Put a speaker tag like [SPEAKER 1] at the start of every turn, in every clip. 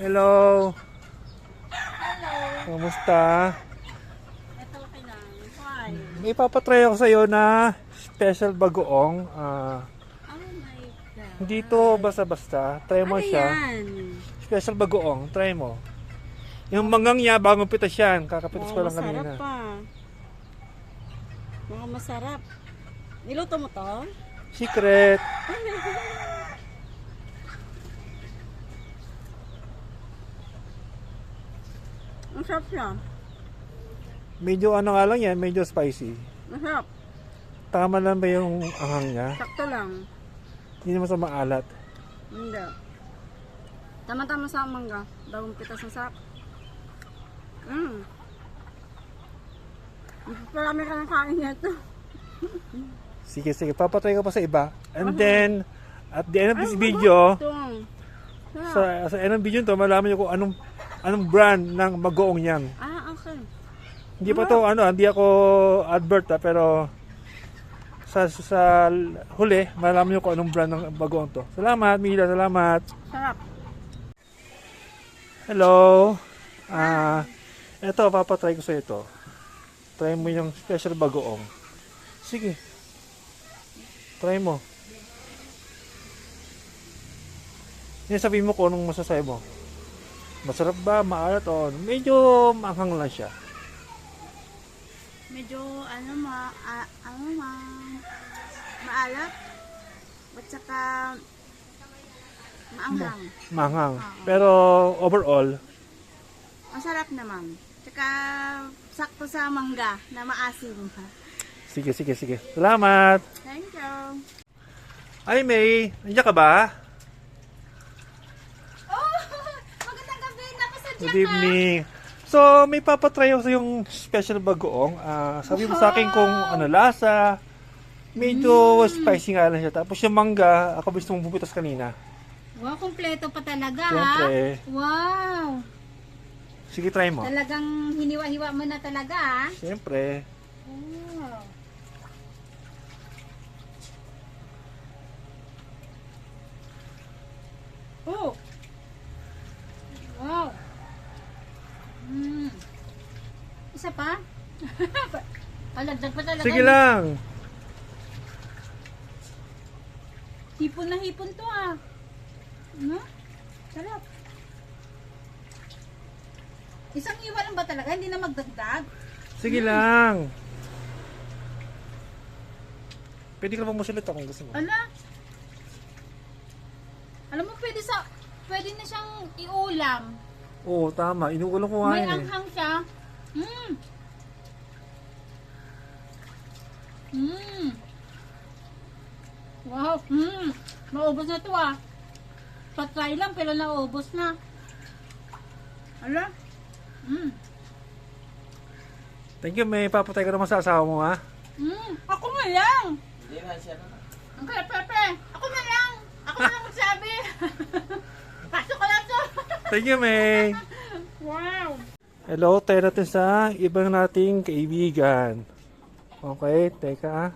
[SPEAKER 1] Hello.
[SPEAKER 2] Hello.
[SPEAKER 1] Kumusta?
[SPEAKER 2] Ito okay lang. Fine.
[SPEAKER 1] May papatry ako sa'yo na special bagoong.
[SPEAKER 2] Oh my God.
[SPEAKER 1] Hindi to basta-basta. Try mo
[SPEAKER 2] Ano
[SPEAKER 1] siya.
[SPEAKER 2] yan?
[SPEAKER 1] Special bagoong. Try mo. Yung manggang niya, bagong pitas yan. Kakapitas ko lang
[SPEAKER 2] Masarap
[SPEAKER 1] kanina.
[SPEAKER 2] pa. Mga masarap. Niluto mo to?
[SPEAKER 1] Secret.
[SPEAKER 2] Ang sarap siya.
[SPEAKER 1] Medyo ano nga lang yan, medyo spicy.
[SPEAKER 2] Masarap.
[SPEAKER 1] Tama lang ba yung anghang niya?
[SPEAKER 2] Sakto lang.
[SPEAKER 1] Hindi naman sa maalat.
[SPEAKER 2] Hindi. Tama-tama sa mangga. Dawang pitas na sarap. Marami ka ng kain nito.
[SPEAKER 1] Sige, sige. Papatry ko pa sa iba. And then, at the end of this video, sa end of video to, malaman nyo kung anong brand ng bagoong yan.
[SPEAKER 2] Okay.
[SPEAKER 1] Hindi pa to, hindi ako advert pero sa huli, malaman nyo kung anong brand ng bagoong to. Salamat, Mila, salamat.
[SPEAKER 2] Sarap.
[SPEAKER 1] Hello. Eto, papatry ko sa ito. Try mo yung special bagoong. Sige. Try mo. Yan, sabihin mo kung anong masasabi mo. Masarap ba? Maalat o? Medyo maanghang lang siya.
[SPEAKER 2] Medyo maalat at saka maanghang.
[SPEAKER 1] Maanghang. Pero overall,
[SPEAKER 2] Masarap naman. Tsaka sakto sa mangga na maasim.
[SPEAKER 1] sige, sige, sige. Salamat!
[SPEAKER 2] Thank you.
[SPEAKER 1] Ay, May! Nandiyan ka ba?
[SPEAKER 2] Oh! Magandang gabi! Nakasadya
[SPEAKER 1] Good evening. So, may papatry ako sa yung special bagoong. Sabi mo sa akin kung ano lasa. Medyo spicy nga lang siya. Tapos yung mangga, ako gusto mong bumitas kanina.
[SPEAKER 2] Wow, kompleto pa talaga
[SPEAKER 1] Siyempre.
[SPEAKER 2] Wow!
[SPEAKER 1] Sige, try mo.
[SPEAKER 2] Talagang hiniwa-hiwa mo na talaga
[SPEAKER 1] Siyempre.
[SPEAKER 2] Wow! Oh! Wow! Isa pa? Palagdag pa talaga.
[SPEAKER 1] Sige lang.
[SPEAKER 2] Hipon na hipon to Sarap. Isang iwa lang ba talaga? Hindi na magdagdag?
[SPEAKER 1] Sige lang. Pwede ka lang magmusulita kung gusto mo.
[SPEAKER 2] Alam mo, pwede na siyang iulam.
[SPEAKER 1] Oo, tama. Inuulam ko nga
[SPEAKER 2] May
[SPEAKER 1] yun eh.
[SPEAKER 2] anghang siya. Wow. Naubos na to Patry lang pero naubos na. Ala?
[SPEAKER 1] Thank you, May. Papatay ka naman sa asawa mo, ha?
[SPEAKER 2] Ako na lang.
[SPEAKER 3] Hindi na siya na.
[SPEAKER 2] Okay, Pepe. Ako na lang. Ako na lang magsabi. Pasok ko lang to.
[SPEAKER 1] Thank you, May.
[SPEAKER 2] Wow.
[SPEAKER 1] Hello, tayo natin sa ibang nating kaibigan. Okay, teka.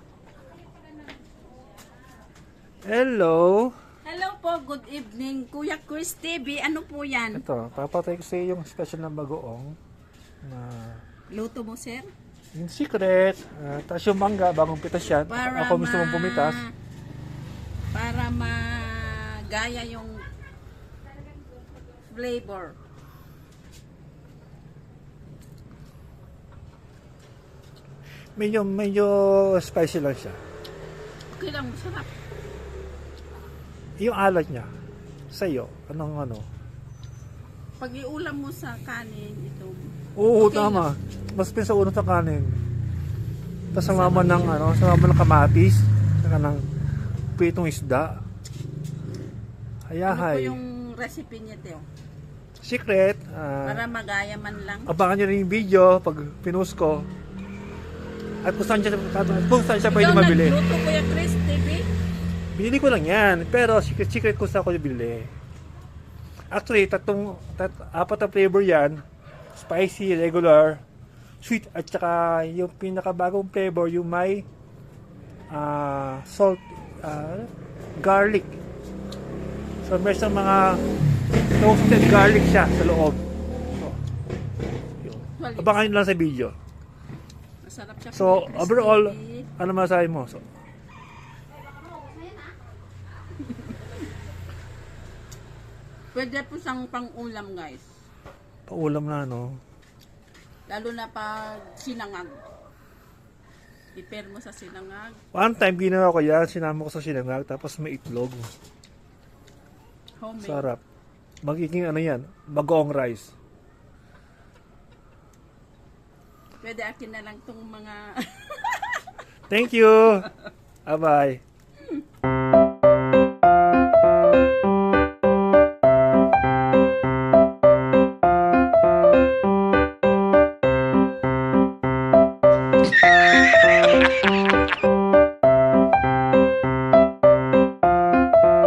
[SPEAKER 1] Hello.
[SPEAKER 2] Hello po, good evening. Kuya Chris TV, ano po yan?
[SPEAKER 1] Ito, papatay ko sa iyo yung special na bagoong. Na
[SPEAKER 2] Luto mo, sir?
[SPEAKER 1] yung secret. Tapos yung mangga, bagong pitas yan. Ako gusto mong pumitas.
[SPEAKER 2] Para magaya yung flavor.
[SPEAKER 1] Medyo spicy lang siya.
[SPEAKER 2] Okay lang, masarap.
[SPEAKER 1] Yung alat niya, sa iyo, anong ano?
[SPEAKER 2] Pag iulam mo sa kanin, ito.
[SPEAKER 1] Oo,
[SPEAKER 2] Okay
[SPEAKER 1] tama. Mas pinsa uno sa kanin. Tapos sama ng kamatis, saka ng pitong isda.
[SPEAKER 2] Ano po
[SPEAKER 1] Hayahay.
[SPEAKER 2] yung recipe niya, Teo?
[SPEAKER 1] Secret.
[SPEAKER 2] Para magaya man lang.
[SPEAKER 1] Abangan nyo rin yung video pag pinost ko. At kung saan siya pwede mabili.
[SPEAKER 2] Ikaw nagluto, Kuya Chris TV?
[SPEAKER 1] Binili ko lang yan. Pero secret ko sa ako bili. Actually, apat na flavor yan. Spicy, regular, sweet, at saka yung pinakabagong flavor, yung may salt, garlic. So, meron mga Toasted garlic siya sa loob. So, yun.
[SPEAKER 2] Well,
[SPEAKER 1] Abangan nyo lang sa video.
[SPEAKER 2] Masarap siya.
[SPEAKER 1] So,
[SPEAKER 2] crispy.
[SPEAKER 1] overall, ano masabi mo? So,
[SPEAKER 2] Pwede po siyang pang-ulam, guys.
[SPEAKER 1] paulam na, no?
[SPEAKER 2] Lalo na pag sinangag. I-pair mo sa sinangag.
[SPEAKER 1] One time, ginawa ko yan. Sinama ko sa sinangag, tapos may itlog.
[SPEAKER 2] Homemade.
[SPEAKER 1] Sarap. Magiging ano yan, bagoong rice.
[SPEAKER 2] Pwede akin na lang tong mga...
[SPEAKER 1] Thank you! Bye-bye.